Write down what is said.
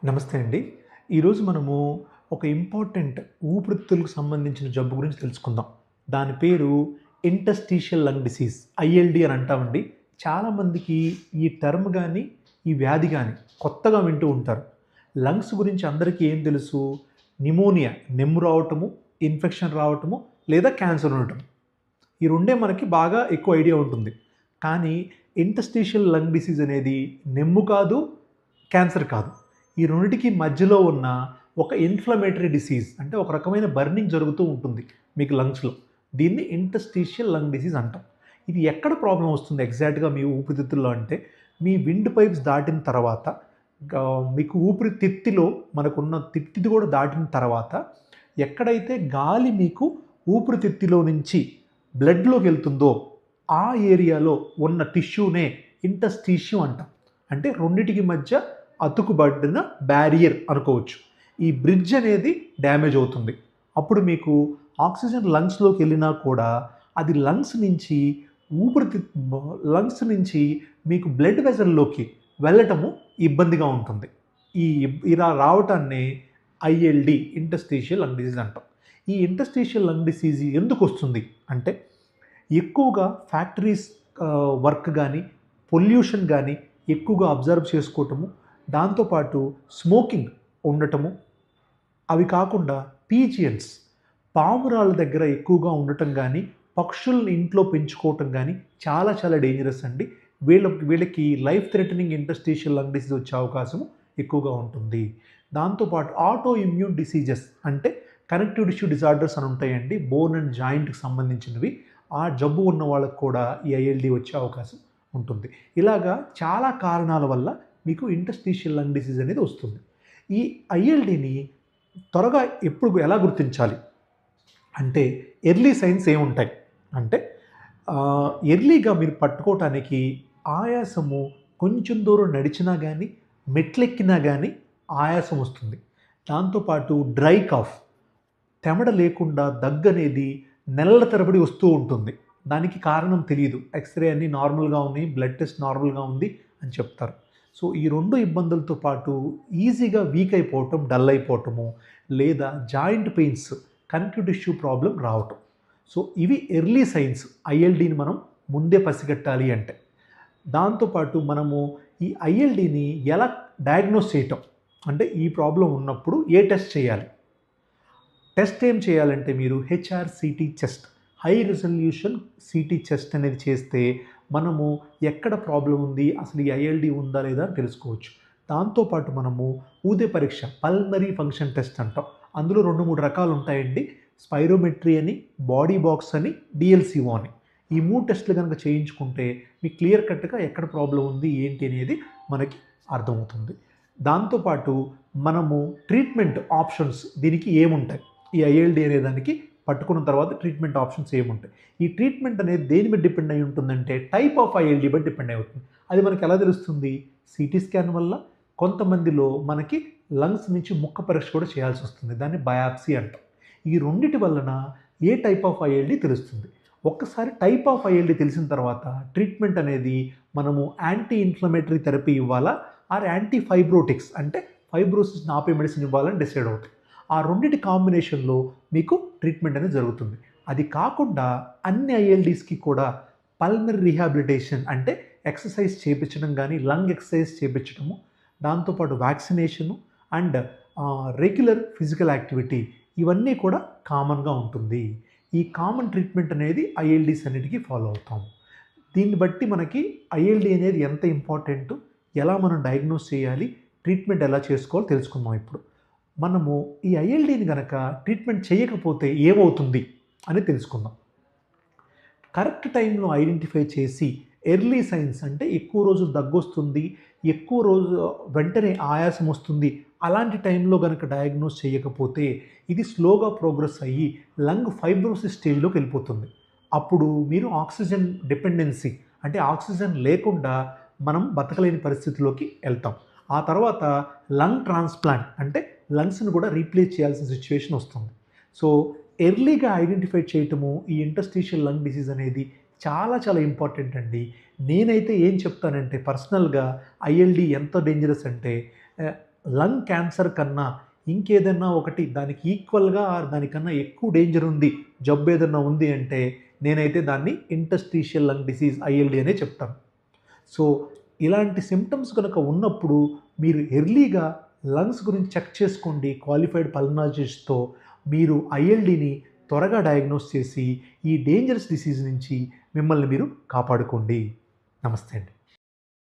నమస్తే అండి. ఈరోజు మనము ఒక ఇంపార్టెంట్ ఊపిరితిత్తులకు సంబంధించిన జబ్బు గురించి తెలుసుకుందాం. దాని పేరు ఇంటర్స్టీషియల్ లంగ్ డిసీజ్ ఐఎల్‌డి అని అంటామండి. చాలామందికి ఈ టర్మ్ గాని, ఈ వ్యాధి గాని కొత్తగా వింటూ ఉంటారు. లంగ్స్ గురించి అందరికీ ఏం తెలుసు? న్యూమోనియా, నెమ్ము రావటము, ఇన్ఫెక్షన్ రావటము లేదా క్యాన్సర్ ఉండటం. ఈ రెండే మనకి బాగా ఎక్కువ ఐడియా ఉంటుంది. కానీ ఇంటర్స్టీషియల్ లంగ్ డిసీజ్ అనేది నెమ్ము కాదు, క్యాన్సర్ కాదు. ఈ రెండిటికి మధ్యలో ఉన్న ఒక ఇన్‌ఫ్లమేటరీ డిసీజ్ అంటే ఒక రకమైన బర్నింగ్ జరుగుతూ ఉంటుంది మీకు లంగ్స్‌లో. దీన్ని ఇంటర్స్టీషియల్ లంగ్ డిసీజ్ అంటాం. ఇది ఎక్కడ ప్రాబ్లమ్ వస్తుంది ఎగ్జాక్ట్‌గా మీ ఊపిరితిత్తుల్లో అంటే, మీ విండ్ పైప్స్ దాటిన తర్వాత మీకు ఊపిరితిత్తులో మనకున్న తిత్తిది కూడా దాటిన తర్వాత ఎక్కడైతే గాలి మీకు ఊపిరితిత్తులో నుంచి బ్లడ్‌లోకి వెళ్తుందో ఆ ఏరియాలో ఉన్న టిష్యూనే ఇంటర్స్టీషియం అంటాం. అంటే రెండిటికి మధ్య అతుకుబడిన బ్యారియర్ అనుకోవచ్చు. ఈ బ్రిడ్జ్ అనేది డ్యామేజ్ అవుతుంది. అప్పుడు మీకు ఆక్సిజన్ లంగ్స్‌లోకి వెళ్ళినా కూడా అది లంగ్స్ నుంచి మీకు బ్లడ్ వెసల్‌లోకి వెళ్ళటము ఇబ్బందిగా ఉంటుంది. ఇలా రావటాన్నే ఐఎల్‌డి ఇంటర్స్టీషియల్ లంగ్ డిసీజ్ అంటాం. ఈ ఇంటర్స్టీషియల్ లంగ్ డిసీజ్ ఎందుకొస్తుంది అంటే ఎక్కువగా ఫ్యాక్టరీస్ వర్క్ గానీ, పొల్యూషన్ గానీ ఎక్కువగా అబ్జర్వ్ చేసుకోవటము, దాంతోపాటు స్మోకింగ్ ఉండటము, అవి కాకుండా పీజియన్స్ పావురాళ్ళ దగ్గర ఎక్కువగా ఉండటం గానీ, పక్షుల్ని ఇంట్లో పెంచుకోవటం గానీ చాలా చాలా డేంజరస్ అండి. వీళ్ళకి life threatening interstitial lung disease వచ్చే అవకాశం ఎక్కువగా ఉంటుంది. దాంతోపాటు ఆటో ఇమ్యూన్ డిసీజెస్ అంటే కనెక్టివ్ టిష్యూ డిజార్డర్స్ అని ఉంటాయండి. బోన్ అండ్ జాయింట్‌కి సంబంధించినవి. ఆ జబ్బు ఉన్న వాళ్ళకి కూడా ఈ ఐఎల్‌డి వచ్చే అవకాశం ఉంటుంది. ఇలాగా చాలా కారణాల వల్ల మీకు ఇంటర్స్టీషియల్ లంగ్ డిసీజ్ అనేది వస్తుంది. ఈ ఐఎల్‌డిని త్వరగా ఎలా గుర్తించాలి అంటే ఎర్లీ సైన్స్ ఏముంటాయి అంటే ఎర్లీగా మీరు పట్టుకోవటానికి ఆయాసము కొంచెం దూరం నడిచినా గానీ, మెట్లెక్కినా గానీ ఆయాసం వస్తుంది. దాంతోపాటు డ్రై కాఫ్ చెమట లేకుండా దగ్గనేది నెలల తరబడి వస్తూ ఉంటుంది. దానికి కారణం తెలీదు. ఎక్స్‌రే అన్నీ నార్మల్‌గా ఉన్నాయి, బ్లడ్ టెస్ట్ నార్మల్‌గా ఉంది అని చెప్తారు. సో, ఈ 2 ఇబ్బందులతో పాటు ఈజీగా వీక్ అయిపోవటం, డల్ అయిపోవటము, లేదా joint pains, connective tissue problem రావటం. సో, ఇవి ఎర్లీ సైన్స్ ఐఎల్‌డిని మనం ముందే పసిగట్టాలి అంటే. దాంతోపాటు మనము ఈ ఐఎల్‌డిని ఎలా డయాగ్నోస్ చేయటం అంటే ఈ ప్రాబ్లమ్ ఉన్నప్పుడు ఏ టెస్ట్ చేయాలి? టెస్ట్ ఏం చేయాలంటే మీరు HRCT chest, high resolution CT chest అనేది చేస్తే మనము ఎక్కడ ప్రాబ్లమ్ ఉంది, అసలు ఈ ఐఎల్‌డి ఉందా లేదా అని తెలుసుకోవచ్చు. దాంతోపాటు మనము ఊదే పరీక్ష పల్మరీ ఫంక్షన్ టెస్ట్ అంటాం. అందులో 2, 3 రకాలు ఉంటాయండి. స్పైరోమెట్రీ అని, బాడీ బాక్స్ అని, డీఎల్‌సిఓ అని. ఈ 3 టెస్టులు గనుక చేయించుకుంటే మీకు క్లియర్ కట్‌గా ఎక్కడ ప్రాబ్లమ్ ఉంది, ఏంటి అనేది మనకి అర్థమవుతుంది. దాంతోపాటు మనము ట్రీట్మెంట్ ఆప్షన్స్ దీనికి ఏముంటాయి? ఈ ఐఎల్‌డి అనే దానికి పట్టుకున్న తర్వాత ట్రీట్మెంట్ ఆప్షన్స్ ఏముంటాయి? ఈ ట్రీట్మెంట్ అనేది దేని మీద డిపెండ్ అయి ఉంటుందంటే టైప్ ఆఫ్ ఐఎల్‌డి బట్టి డిపెండ్ అయి ఉంటుంది. అది మనకి ఎలా తెలుస్తుంది? సీటీ స్కాన్ వల్ల, కొంతమందిలో మనకి లంగ్స్ నుంచి ముక్క పరీక్ష కూడా చేయాల్సి వస్తుంది. దాన్ని బయాప్సీ అంటాం. ఈ రెండిటి వలన ఏ టైప్ ఆఫ్ ఐఎల్‌డి తెలుస్తుంది. ఒక్కసారి టైప్ ఆఫ్ ఐఎల్‌డి తెలిసిన తర్వాత ట్రీట్మెంట్ అనేది మనము యాంటీ ఇన్‌ఫ్లమేటరీ థెరపీ ఇవ్వాలా? ఆర్ యాంటీ ఫైబ్రోటిక్స్ అంటే ఫైబ్రోసిస్‌ని ఆపే మెడిసిన్ ఇవ్వాలని డిసైడ్ అవుతాం. ఆ రెండిటి కాంబినేషన్‌లో మీకు ట్రీట్మెంట్ అనేది జరుగుతుంది. అది కాకుండా అన్ని ఐఎల్‌డిస్‌కి కూడా పల్మనరీ రీహాబిలిటేషన్ అంటే ఎక్సర్సైజ్ చేపించడం గానీ, లంగ్ ఎక్సర్సైజ్ చేపించడము, దాంతోపాటు vaccination and regular physical activity ఇవన్నీ కూడా కామన్‌గా ఉంటుంది. ఈ కామన్ ట్రీట్మెంట్ అనేది ఐఎల్‌డిస్ అన్నిటికి ఫాలో అవుతాం. దీన్ని బట్టి మనకి ఐఎల్‌డి అనేది ఎంత ఇంపార్టెంటు, ఎలా మనం డయాగ్నోస్ చేయాలి, ట్రీట్మెంట్ ఎలా చేసుకోవాలో తెలుసుకుందాం ఇప్పుడు. మనము ఈ ఐఎల్‌డిని గనక ట్రీట్మెంట్ చేయకపోతే ఏమవుతుంది అని తెలుసుకుందాం. కరెక్ట్ టైంలో ఐడెంటిఫై చేసి ఎర్లీ సైన్స్ అంటే ఎక్కువ రోజులు దగ్గొస్తుంది, ఎక్కువ రోజు వెంటనే ఆయాసం వస్తుంది. అలాంటి టైంలో గనక డయాగ్నోస్ చేయకపోతే ఇది స్లోగా ప్రోగ్రెస్ అయ్యి లంగ్ ఫైబ్రోసిస్ స్టేజ్‌లోకి వెళ్ళిపోతుంది. అప్పుడు మీరు ఆక్సిజన్ డిపెండెన్సీ అంటే ఆక్సిజన్ లేకుండా మనం బతకలేని పరిస్థితిలోకి వెళ్తాం. ఆ తర్వాత లంగ్ ట్రాన్స్‌ప్లాంట్ అంటే లంగ్స్‌ని కూడా రీప్లేస్ చేయాల్సిన సిట్యుయేషన్ వస్తుంది. సో, ఎర్లీగా ఐడెంటిఫై చేయటము ఈ ఇంటర్స్టీషియల్ లంగ్ డిసీజ్ అనేది చాలా చాలా ఇంపార్టెంట్ అండి. నేనైతే ఏం చెప్తానంటే పర్సనల్‌గా ఐఎల్‌డి ఎంత డేంజరస్ అంటే లంగ్ క్యాన్సర్ కన్నా ఇంకేదన్నా ఒకటి దానికి ఈక్వల్గా దానికన్నా ఎక్కువ డేంజర్ ఉంది, జబ్బు ఏదన్నా ఉంది అంటే నేనైతే దాన్ని ఇంటర్స్టీషియల్ లంగ్ డిసీజ్ ఐఎల్డి అనే చెప్తాను. సో ఇలాంటి సిమ్టమ్స్ కనుక ఉన్నప్పుడు మీరు ఎర్లీగా లంగ్స్ గురించి చెక్ చేసుకోండి. క్వాలిఫైడ్ పల్మనాలజిస్ట్తో మీరు ఐఎల్డిని త్వరగా డయాగ్నోస్ చేసి ఈ డేంజరస్ డిసీజ్ నుంచి మిమ్మల్ని మీరు కాపాడుకోండి. నమస్తే అండి.